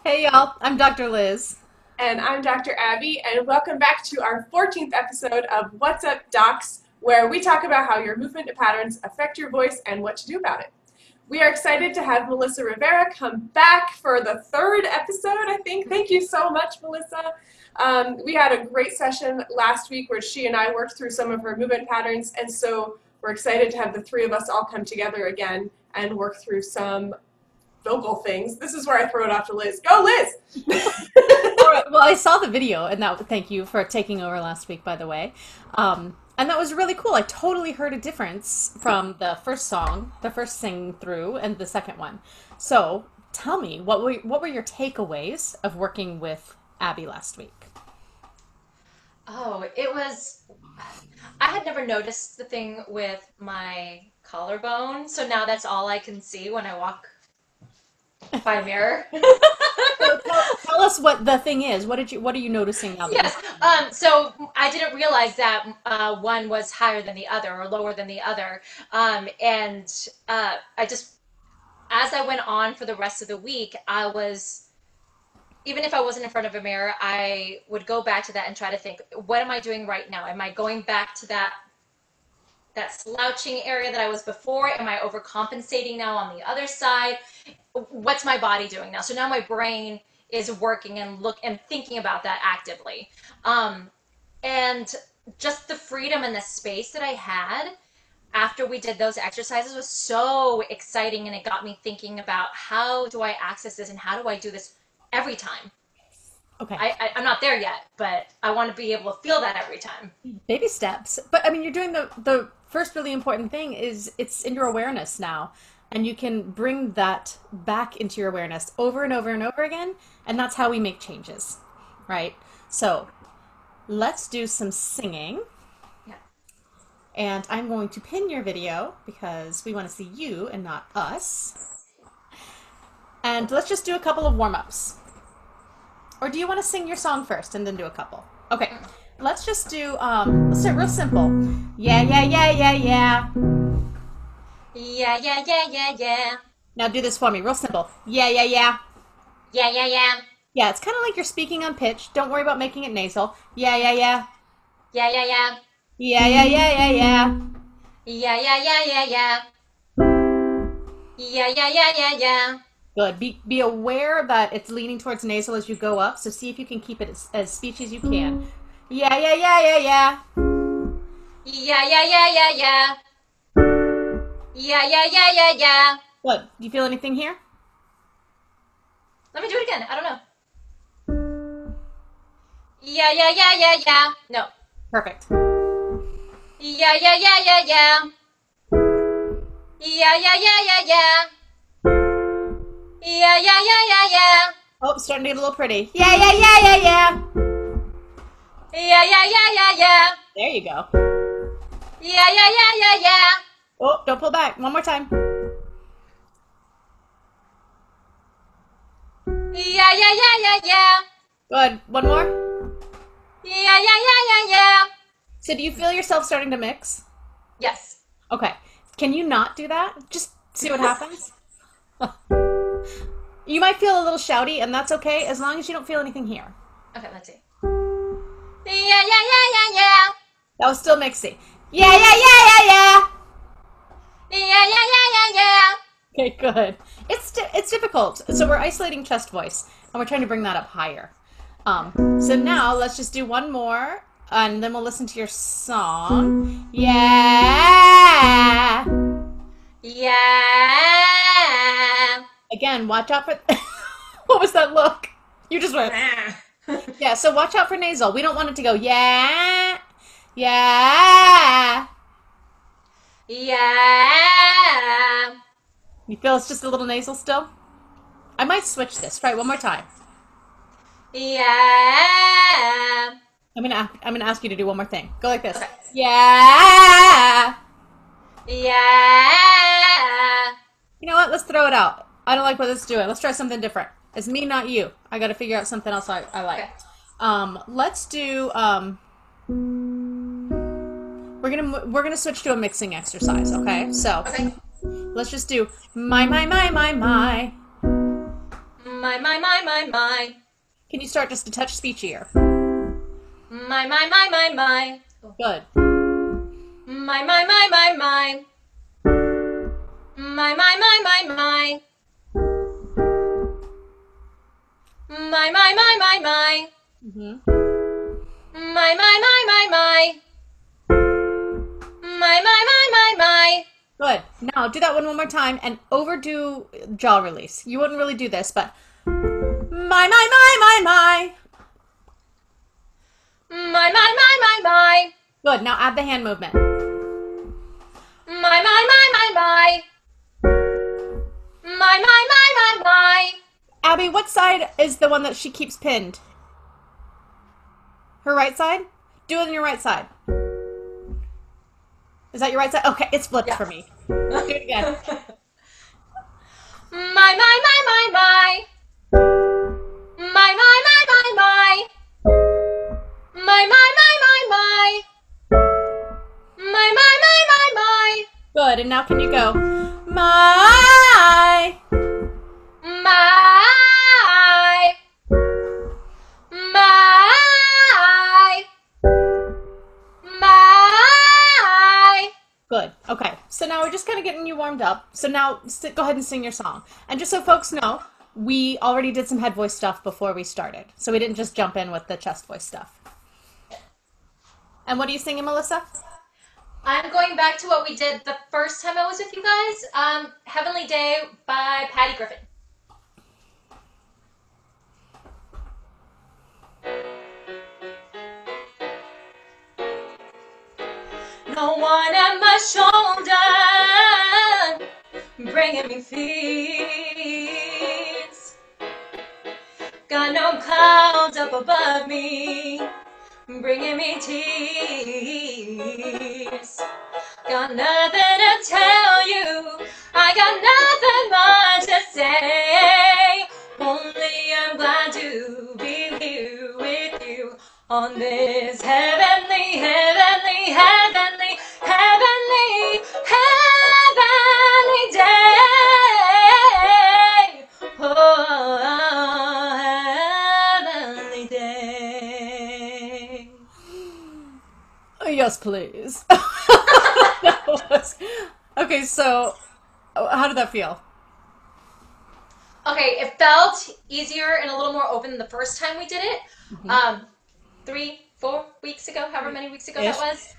Hey y'all, I'm Dr. Liz. And I'm Dr. Abby, and welcome back to our 14th episode of What's Up Docs, where we talk about how your movement patterns affect your voice and what to do about it. We are excited to have Melissa Rivera come back for the third episode, I think. Thank you so much, Melissa. We had a great session last week where she and I worked through some of her movement patterns, and so we're excited to have the three of us all come together again and work through some vocal things. This is where I throw it off to Liz. Go, Liz! All right, well, I saw the video, and thank you for taking over last week, by the way. And that was really cool. I totally heard a difference from the first song, the first sing through, and the second one. So tell me, what were your takeaways of working with Abby last week? Oh, it was. I had never noticed the thing with my collarbone, so now that's all I can see when I walk by a mirror. So tell us what the thing is. What are you noticing now that you Yes. So I didn't realize that one was higher than the other or lower than the other. And I just, as I went on for the rest of the week, even if I wasn't in front of a mirror, I would go back to that and try to think, what am I doing right now? Am I going back to that slouching area that I was before? Am I overcompensating now on the other side? What's my body doing now? So now my brain is working and thinking about that actively. Um, and just the freedom and the space that I had after we did those exercises was so exciting, and it got me thinking about how do I access this and how do I do this every time. Okay. I'm not there yet, but I want to be able to feel that every time. Baby steps. But I mean, you're doing the first really important thing is it's in your awareness now. And you can bring that back into your awareness over and over and over again. And that's how we make changes, right? So let's do some singing. Yeah. And I'm going to pin your video because we want to see you and not us. And let's just do a couple of warm-ups. Or do you want to sing your song first and then do a couple? Okay. Let's just do, let's do it real simple. Yeah, yeah, yeah, yeah, yeah. Yeah, yeah, yeah, yeah, yeah. Now do this for me, real simple. Yeah, yeah, yeah. Yeah, yeah, yeah. Yeah, it's kind of like you're speaking on pitch. Don't worry about making it nasal. Yeah, yeah, yeah. Yeah, yeah, yeah. Yeah, yeah, yeah, yeah, yeah. Yeah, yeah, yeah, yeah, yeah. Yeah, yeah, yeah, yeah, yeah. Good. Be aware that it's leaning towards nasal as you go up, so see if you can keep it as speechy as you can. Yeah, yeah, yeah, yeah, yeah. Yeah, yeah, yeah, yeah, yeah. Yeah, yeah, yeah, yeah, yeah. Good. Do you feel anything here? Let me do it again. I don't know. Yeah, yeah, yeah, yeah, yeah. No. Perfect. Yeah, yeah, yeah, yeah, yeah. Yeah, yeah, yeah, yeah, yeah. Yeah, yeah, yeah, yeah, yeah. Oh, starting to get a little pretty. Yeah, yeah, yeah, yeah, yeah. Yeah, yeah, yeah, yeah, yeah. There you go. Yeah, yeah, yeah, yeah, yeah. Oh, don't pull back. One more time. Yeah, yeah, yeah, yeah, yeah. Good. One more. Yeah, yeah, yeah, yeah, yeah. So do you feel yourself starting to mix? Yes. Okay. Can you not do that? Just see what happens. You might feel a little shouty, and that's okay, as long as you don't feel anything here. Okay, let's see. Yeah, yeah, yeah, yeah, yeah. That was still mixy. Yeah, yeah, yeah, yeah, yeah. Yeah, yeah, yeah, yeah, yeah. Okay, good. It's difficult. So we're isolating chest voice, and we're trying to bring that up higher. So now let's just do one more, and then we'll listen to your song. Yeah. Yeah. Again, watch out for. What was that look? You just went. Yeah. So watch out for nasal. We don't want it to go. Yeah. Yeah. Yeah. You feel it's just a little nasal still? I might switch this. Try it one more time. Yeah. I'm gonna ask you to do one more thing. Go like this. Okay. Yeah. Yeah. You know what? Let's throw it out. I don't like what it's doing. Let's try something different. It's me, not you. I got to figure out something else I like. Okay. Let's do. We're gonna switch to a mixing exercise. Okay. So Okay. let's just do my my my my my. My. Can you start just a touch speechier? My. Good. My. My. My. My. Mm-hmm. My. My. Good. Now do that one more time and overdo jaw release. You wouldn't really do this, but my. My. Good. Now add the hand movement. My. My. Abby, what side is the one that she keeps pinned? Her right side? Do it on your right side. Is that your right side? Okay, it's flipped Yeah. for me. Do it again. My. My. My. Good. And now can you go? My. My. Good. Okay. So now we're just kind of getting you warmed up. So now go ahead and sing your song. And just so folks know, we already did some head voice stuff before we started. So we didn't just jump in with the chest voice stuff. And what are you singing, Melissa? I'm going back to what we did the first time I was with you guys. Heavenly Day by Patty Griffin. No one at my shoulder bringing me feeds. Got no clouds up above me bringing me tears. Got nothing to tell you, I got nothing much to say. Only I'm glad to be here with you on this heavenly, heavenly, heavenly, heavenly, heavenly day. Oh, heavenly day. Yes, please. Okay, so how did that feel? Okay, it felt easier and a little more open than the first time we did it. 3-4 weeks ago, however many weeks ago that was.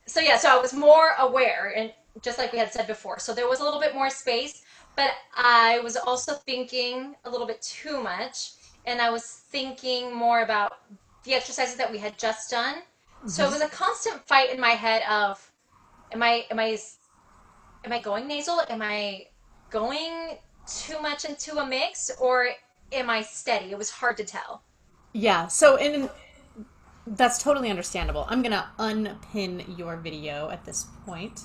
So I was more aware, and just like we had said before, so there was a little bit more space, but I was also thinking a little bit too much, and I was thinking more about the exercises that we had just done. So it was a constant fight in my head of, am I going nasal? Am I going too much into a mix, or am I steady? It was hard to tell. Yeah, that's totally understandable. I'm gonna unpin your video at this point.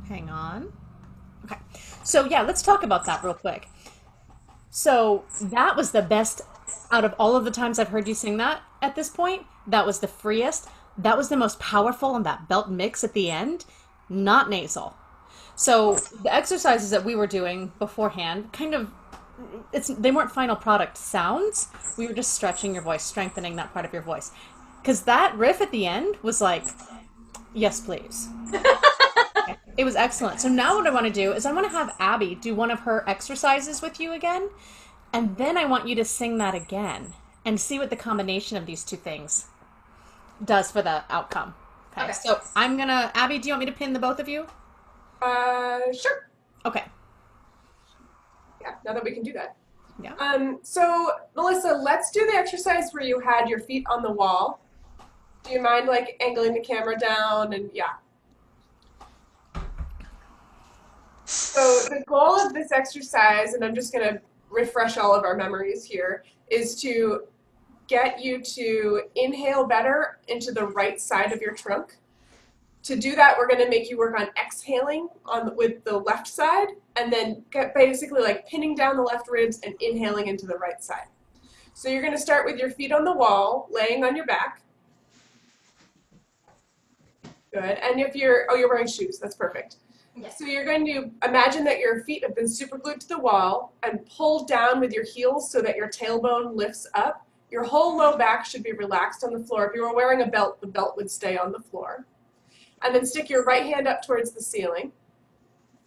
Hang on. Okay. So yeah, let's talk about that real quick. So that was the best out of all of the times I've heard you sing that at this point. That was the freest. That was the most powerful in that belt mix at the end, not nasal. So the exercises that we were doing beforehand, they weren't final product sounds. We were just stretching your voice, strengthening that part of your voice. Because that riff at the end was like, yes, please. Okay. It was excellent. So now what I want to do is I want to have Abby do one of her exercises with you again. And then I want you to sing that again and see what the combination of these two things does for the outcome. Okay. So Abby, do you want me to pin the both of you? Sure. Okay. Yeah, now that we can do that. Yeah. So Melissa, let's do the exercise where you had your feet on the wall. Do you mind like angling the camera down and yeah. So the goal of this exercise, and I'm just going to refresh all of our memories here, is to get you to inhale better into the right side of your trunk. To do that, we're going to make you work on exhaling with the left side, and then get basically like pinning down the left ribs and inhaling into the right side. So you're going to start with your feet on the wall, laying on your back. Good. And if you're wearing shoes, that's perfect. Yes. So you're going to imagine that your feet have been super glued to the wall and pull down with your heels so that your tailbone lifts up. Your whole low back should be relaxed on the floor. If you were wearing a belt, the belt would stay on the floor. And then stick your right hand up towards the ceiling.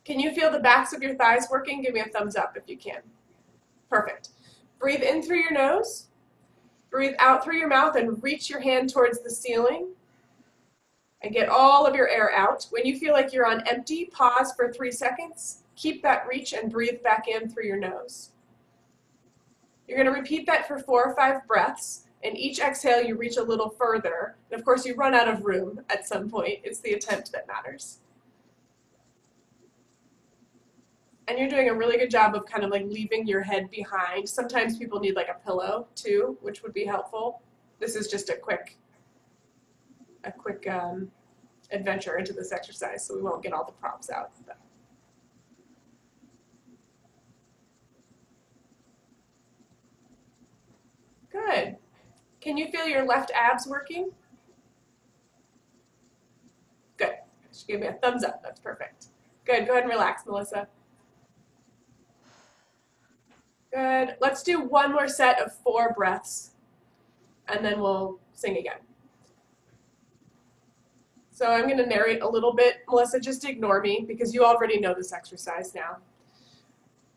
Can you feel the backs of your thighs working? Give me a thumbs up if you can. Perfect. Breathe in through your nose. Breathe out through your mouth and reach your hand towards the ceiling. And get all of your air out. When you feel like you're on empty, pause for 3 seconds. Keep that reach and breathe back in through your nose. You're going to repeat that for 4 or 5 breaths. And each exhale, you reach a little further. And of course, you run out of room at some point. It's the attempt that matters. And you're doing a really good job of kind of like leaving your head behind. Sometimes people need like a pillow too, which would be helpful. This is just a quick adventure into this exercise, so we won't get all the props out. Good. Can you feel your left abs working? Good. She gave me a thumbs up. That's perfect. Good. Go ahead and relax, Melissa. Good. Let's do one more set of 4 breaths, and then we'll sing again. So I'm going to narrate a little bit. Melissa, just ignore me because you already know this exercise now.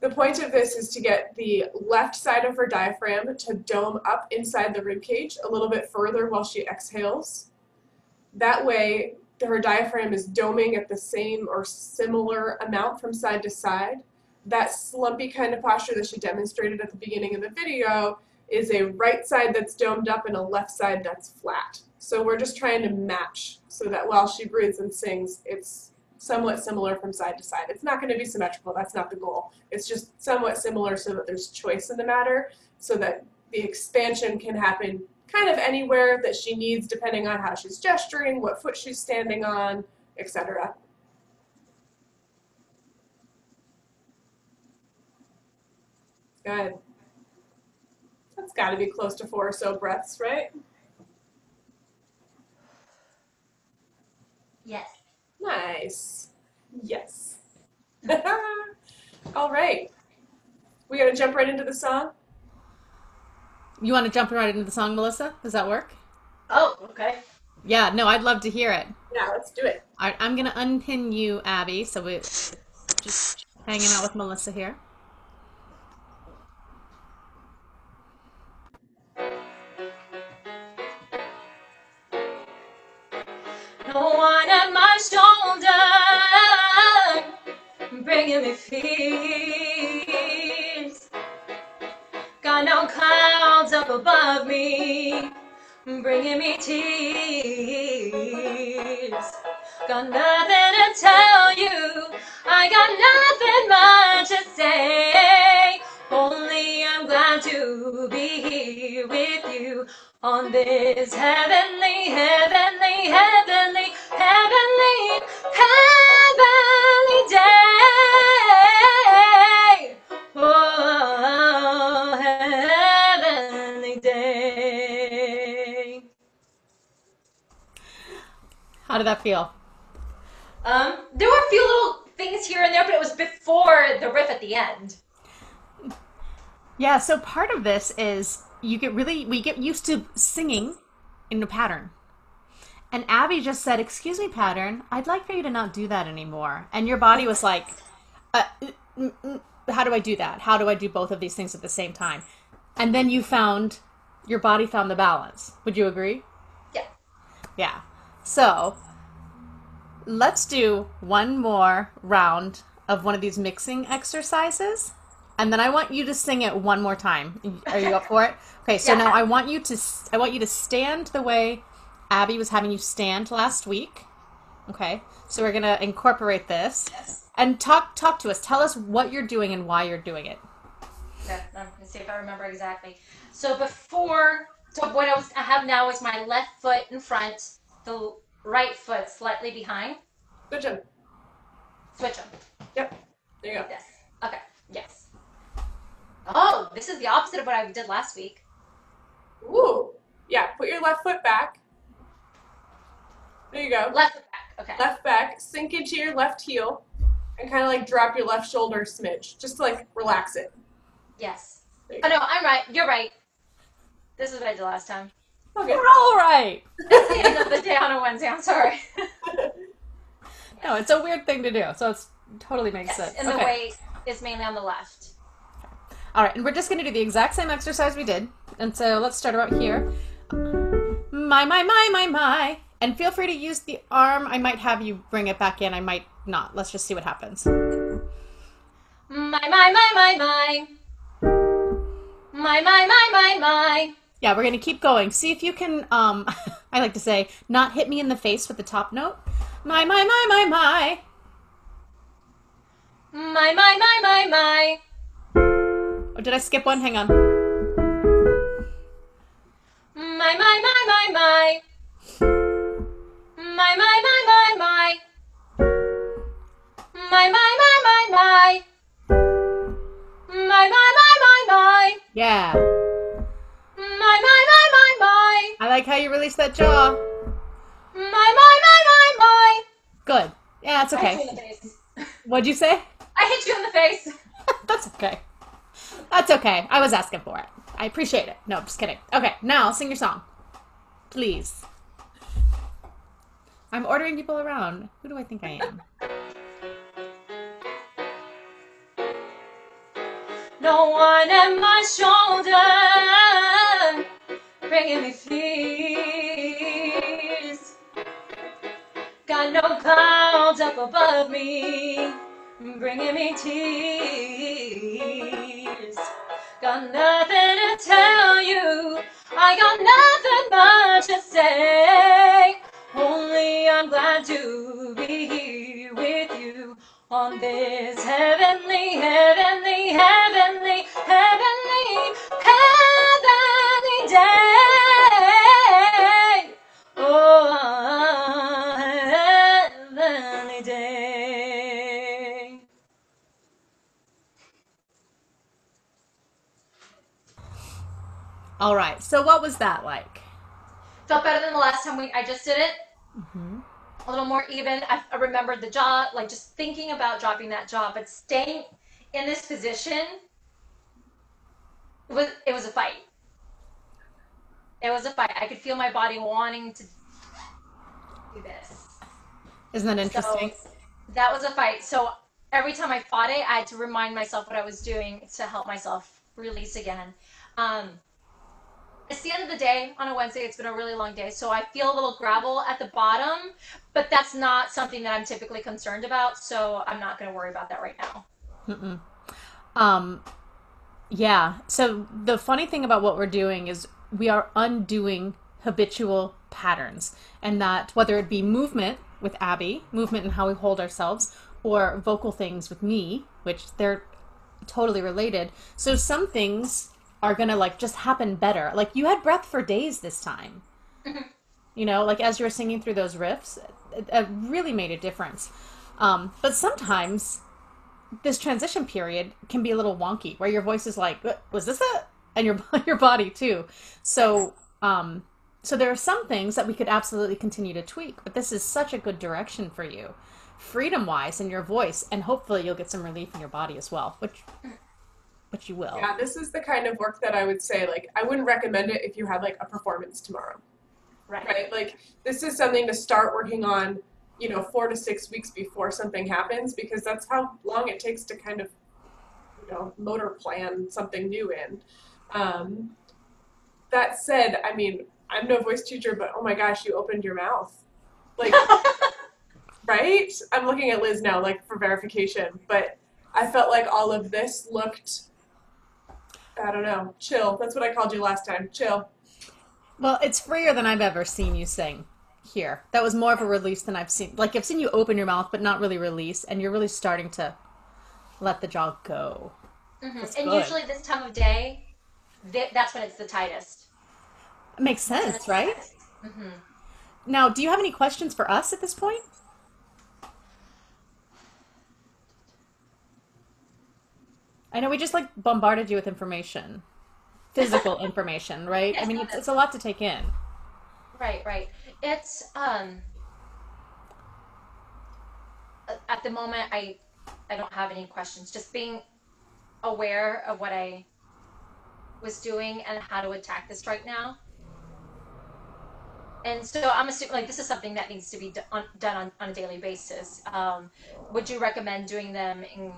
The point of this is to get the left side of her diaphragm to dome up inside the rib cage a little bit further while she exhales. That way, her diaphragm is doming at the same or similar amount from side to side. That slumpy kind of posture that she demonstrated at the beginning of the video is a right side that's domed up and a left side that's flat. So we're just trying to match so that while she breathes and sings, it's somewhat similar from side to side. It's not going to be symmetrical. That's not the goal. It's just somewhat similar so that there's choice in the matter, so that the expansion can happen kind of anywhere that she needs depending on how she's gesturing, what foot she's standing on, etc. Good. That's got to be close to 4 or so breaths, right? Yes. Nice. Yes. All right. We got to jump right into the song? You want to jump right into the song, Melissa? Does that work? Oh, okay. Yeah, no, I'd love to hear it. Yeah, let's do it. All right, I'm going to unpin you, Abby, so we're just hanging out with Melissa here. No one at my shoulder, bringing me fears. Got no clouds up above me, bringing me tears. Got nothing to tell you, I got nothing much to say. Only I'm glad to be here with you on this heavenly, heavenly, heavenly, heavenly, heavenly day. Oh, heavenly day. How did that feel? There were a few little things here and there, but it was before the riff at the end. Yeah, so part of this is we get used to singing in a pattern. And Abby just said, "Excuse me, pattern, I'd like for you to not do that anymore." And your body was like, how do I do that? How do I do both of these things at the same time? And then your body found the balance. Would you agree? Yeah. Yeah. So let's do one more round of one of these mixing exercises. And then I want you to sing it one more time. Are you up for it? Okay, so Yeah. now I want you to stand the way Abby was having you stand last week. Okay? So we're going to incorporate this. Yes. And talk to us. Tell us what you're doing and why you're doing it. Okay, I'm going to see if I remember exactly. So what I have now is my left foot in front, the right foot slightly behind. Good job. Switch them. Yep. There you go. Yes. Okay. Yes. Oh, this is the opposite of what I did last week. Ooh. Yeah, put your left foot back. There you go. Left foot back. Okay. Left back. Sink into your left heel. and kind of like drop your left shoulder a smidge, just to like relax it. Yes. There you Oh go. no, I'm right. You're right. This is what I did last time. Okay. We're all right. It's the end of the day on a Wednesday. I'm sorry. No, it's a weird thing to do, so it's totally makes Yes, sense. and the Okay. weight is mainly on the left. All right, and we're just going to do the exact same exercise we did. And so let's start about here. My. And feel free to use the arm. I might have you bring it back in. I might not. Let's just see what happens. My. My. Yeah, we're going to keep going. See if you can, I like to say, not hit me in the face with the top note. My. My. Oh, did I skip one? Hang on. My. My. Yeah. My. I like how you release that jaw. My. Good. Yeah, that's I hit you okay. in the face. What'd you say? I hit you in the face. That's okay. That's okay. I was asking for it. I appreciate it. No, just kidding. Okay, now sing your song. Please. I'm ordering people around. Who do I think I am? No one at my shoulder bringing me fears. Got no clouds up above me bringing me tears. Got nothing to tell you. I got nothing much to say. Only I'm glad to be here with you on this heavenly, heavenly, heavenly, heavenly, heavenly day. Oh, heavenly day. All right. So what was that like? Felt better than the last time I just did it. Mm-hmm. A little more even. I remembered the jaw, like just thinking about dropping that jaw, but staying in this position it was a fight. It was a fight. I could feel my body wanting to do this. Isn't that interesting? So that was a fight. So every time I fought it, I had to remind myself what I was doing to help myself release again. It's the end of the day on a Wednesday. It's been a really long day, so I feel a little gravel at the bottom, but that's not something that I'm typically concerned about, so I'm not going to worry about that right now. Mm-mm. Yeah. So the funny thing about what we're doing is we are undoing habitual patterns, and that whether it be movement with Abby, movement and how we hold ourselves, or vocal things with me, which they're totally related. So some things are gonna like just happen better. Like you had breath for days this time. You know, like as you were singing through those riffs, it really made a difference. But sometimes this transition period can be a little wonky, where your voice is like, "Was this it?" and your body too. So so there are some things that we could absolutely continue to tweak, but this is such a good direction for you, freedom wise in your voice, and hopefully you'll get some relief in your body as well, which you will. Yeah, this is the kind of work that I would say, like, I wouldn't recommend it if you had, like, a performance tomorrow. Right? Like, this is something to start working on, 4 to 6 weeks before something happens, because that's how long it takes to kind of, motor plan something new in. That said, I mean, I'm no voice teacher, but oh my gosh, you opened your mouth. Like, right? I'm looking at Liz now, like, for verification, but I felt like all of this looked, I don't know, chill. That's what I called you last time, chill. Well, it's freer than I've ever seen you sing here. That was more of a release than I've seen. Like, I've seen you open your mouth, but not really release, and you're really starting to let the jaw go. Mm-hmm. And good. usually this time of day, that's when it's the tightest. It makes sense, right? Mm-hmm. Now, do you have any questions for us at this point? I know we just like bombarded you with information, physical information, right? Yes, I mean, no, it's a lot to take in. Right. It's at the moment I don't have any questions. Just being aware of what I was doing and how to attack this right now. And so I'm assuming like this is something that needs to be done on a daily basis. Would you recommend doing them in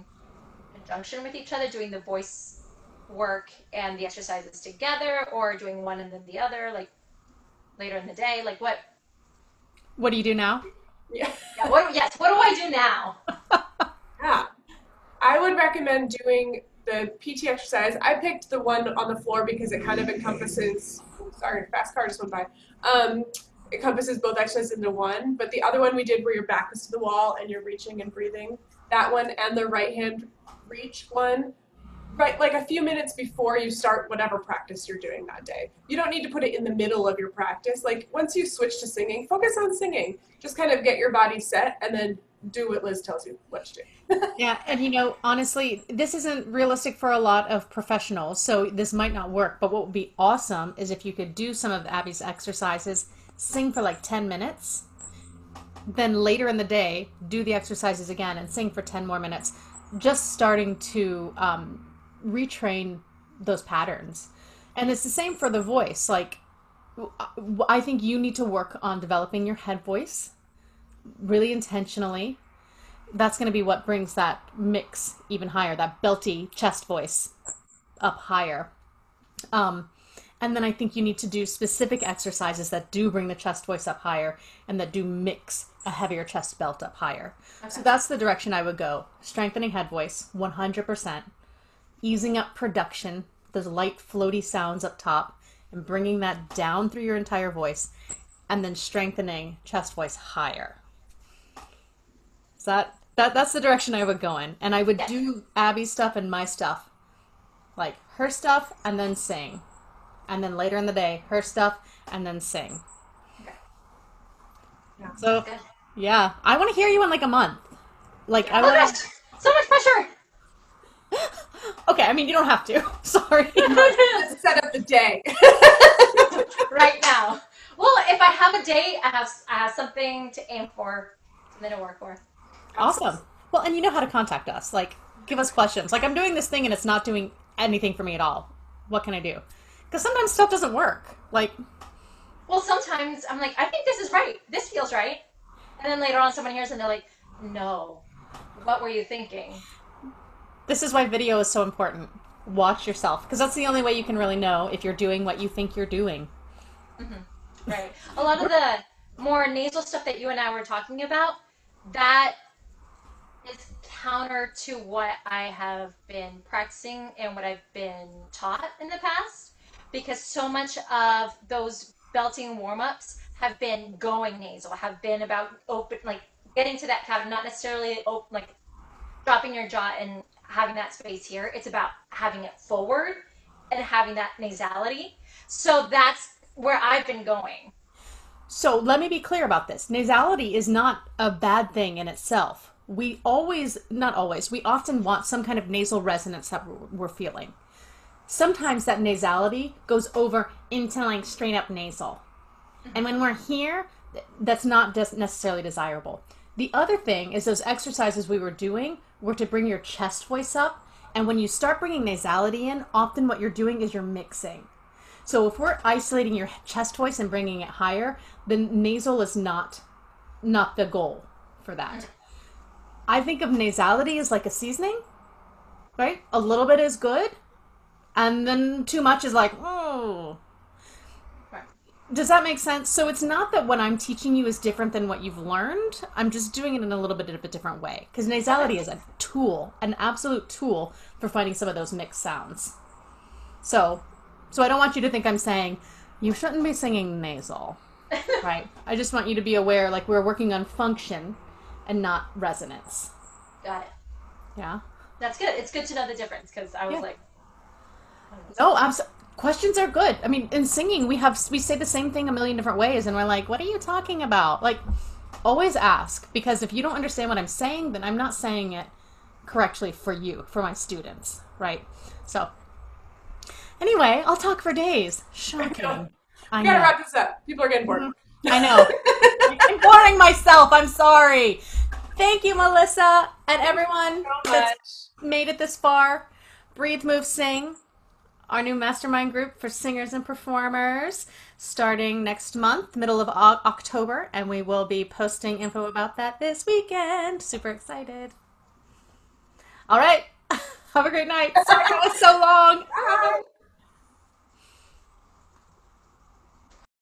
conjunction with each other, doing the voice work and the exercises together, or doing one and then the other, like later in the day? Like what? What do you do now? Yeah. Yes. What do I do now? Yeah. I would recommend doing the PT exercise. I picked the one on the floor because it kind of encompasses, sorry, fast car just went by. Encompasses both exercises into one, but the other one we did where your back is to the wall and you're reaching and breathing, that one, and the right hand reach one, right, like a few minutes before you start whatever practice you're doing that day. You don't need to put it in the middle of your practice. Like once you switch to singing, focus on singing. Just kind of get your body set and then do what Liz tells you what to do. Yeah, and you know, honestly, this isn't realistic for a lot of professionals, so this might not work. But what would be awesome is if you could do some of Abby's exercises, sing for like 10 minutes, then later in the day, do the exercises again and sing for 10 more minutes, just starting to retrain those patterns. And it's the same for the voice. Like, I think you need to work on developing your head voice really intentionally. That's going to be what brings that mix even higher, that belty chest voice up higher. And then I think you need to do specific exercises that do bring the chest voice up higher and that do mix a heavier chest belt up higher. Okay. So that's the direction I would go. Strengthening head voice, 100%. Easing up production, those light floaty sounds up top, and bringing that down through your entire voice, and then strengthening chest voice higher. So that's the direction I would go in. And I would do Abby's stuff and my stuff. Like her stuff and then sing. And then later in the day, her stuff and then sing. Okay. Yeah. So, yeah. I want to hear you in like a month. Like, I want to... So much pressure! Okay, I mean, you don't have to. Sorry. Let's set up the day. Right now. Well, if I have a date, I have something to aim for, something to work for. Awesome. Well, and you know how to contact us. Like, give us questions. Like, I'm doing this thing and it's not doing anything for me at all. What can I do? Because sometimes stuff doesn't work. Like, well, sometimes I'm like, I think this is right. This feels right. And then later on someone hears and they're like, no. What were you thinking? This is why video is so important. Watch yourself. Because that's the only way you can really know if you're doing what you think you're doing. Mm-hmm. Right. A lot of the more nasal stuff that you and I were talking about, that is counter to what I have been practicing and what I've been taught in the past, because so much of those belting warm-ups have been going nasal, have been about open, like getting to that cavity, not necessarily open, like dropping your jaw and having that space here. It's about having it forward and having that nasality. So that's where I've been going. So let me be clear about this. Nasality is not a bad thing in itself. We often want some kind of nasal resonance that we're feeling. Sometimes that nasality goes over into like straight up nasal. And when we're here, that's not just necessarily desirable. The other thing is those exercises we were doing were to bring your chest voice up. And when you start bringing nasality in, often what you're doing is you're mixing. So if we're isolating your chest voice and bringing it higher, then nasal is not the goal for that. I think of nasality as like a seasoning, right? A little bit is good, and then too much is like, oh. Right. Does that make sense? So it's not that what I'm teaching you is different than what you've learned. I'm just doing it in a little bit of a different way. Because nasality is a tool, an absolute tool for finding some of those mixed sounds. So I don't want you to think I'm saying, you shouldn't be singing nasal, right? I just want you to be aware, like, we're working on function and not resonance. Got it. Yeah? That's good. It's good to know the difference, because I was like... No, questions are good. I mean, in singing, we say the same thing a million different ways, and we're like, what are you talking about? Like, always ask, because if you don't understand what I'm saying, then I'm not saying it correctly for you, for my students, right? So... Anyway, I'll talk for days. Shocking. We gotta wrap this up. People are getting bored. I know. I'm boring myself. I'm sorry. Thank you, Melissa, and everyone So that's much. made it this far. Breathe, Move, Sing, our new mastermind group for singers and performers, starting next month, middle of October, and we will be posting info about that this weekend. Super excited. All right. Have a great night. Sorry it was so long. Bye.